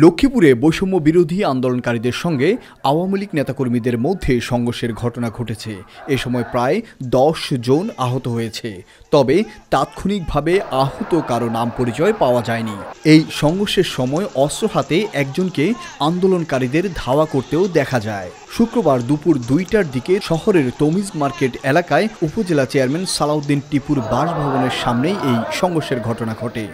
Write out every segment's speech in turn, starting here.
লক্ষ্মীপুরে বৈষম্য বিরোধী আন্দোলনকারীদের সঙ্গে আওয়ামী লীগ নেতাকর্মীদের মধ্যে সংঘর্ষের ঘটনা ঘটেছে। এ সময় প্রায় ১০ জন আহত হয়েছে, তবে তাৎক্ষণিকভাবে আহত কারো নাম পরিচয় পাওয়া যায়নি। এই সংঘর্ষের সময় অস্ত্র হাতে একজনকে আন্দোলনকারীদের ধাওয়া করতেও দেখা যায়। শুক্রবার দুপুর ২টার দিকে শহরের তমিজ মার্কেট এলাকায় উপজেলা চেয়ারম্যান সালাউদ্দিন টিপুর বাসভবনের সামনেই এই সংঘর্ষের ঘটনা ঘটে।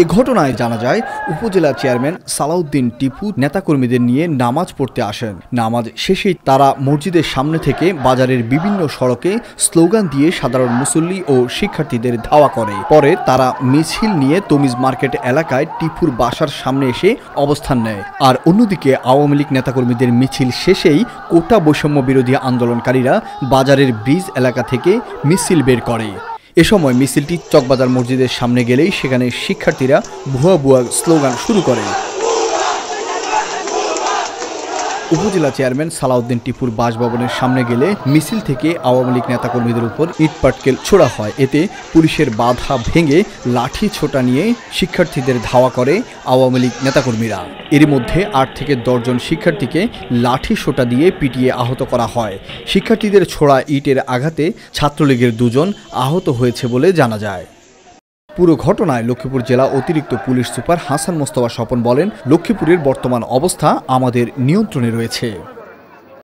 এ ঘটনায় জানা যায়, উপজেলা চেয়ারম্যান সালাউদ্দিন টিপু নেতাকর্মীদের নিয়ে নামাজ পড়তে আসেন। নামাজ শেষেই তারা মসজিদের সামনে থেকে বাজারের বিভিন্ন সড়কে স্লোগান দিয়ে সাধারণ মুসল্লি ও শিক্ষার্থীদের ধাওয়া করে। পরে তারা মিছিল নিয়ে তমিজ মার্কেট এলাকায় টিপুর বাসার সামনে এসে অবস্থান নেয়। আর অন্যদিকে আওয়ামী লীগ নেতাকর্মীদের মিছিল শেষেই কোটা বৈষম্য বিরোধী আন্দোলনকারীরা বাজারের ব্রিজ এলাকা থেকে মিছিল বের করে। এ সময় মিছিলটি চকবাজার মসজিদের সামনে গেলেই সেখানে শিক্ষার্থীরা ভুয়া ভুয়া স্লোগান শুরু করে। উপজেলা চেয়ারম্যান সালাউদ্দিন টিপুর বাসভবনের সামনে গেলে মিছিল থেকে আওয়ামী লীগ নেতাকর্মীদের উপর ইটপাটকেল ছোড়া হয়। এতে পুলিশের বাধা ভেঙে লাঠি ছোটা নিয়ে শিক্ষার্থীদের ধাওয়া করে আওয়ামী লীগ নেতাকর্মীরা। এর মধ্যে ৮ থেকে ১০ জন শিক্ষার্থীকে লাঠি সোটা দিয়ে পিটিয়ে আহত করা হয়। শিক্ষার্থীদের ছোড়া ইটের আঘাতে ছাত্রলীগের ২ জন আহত হয়েছে বলে জানা যায়। পুরো ঘটনায় লক্ষ্মীপুর জেলা অতিরিক্ত পুলিশ সুপার হাসান মোস্তফা স্বপন বলেন, লক্ষ্মীপুরের বর্তমান অবস্থা আমাদের নিয়ন্ত্রণে রয়েছে।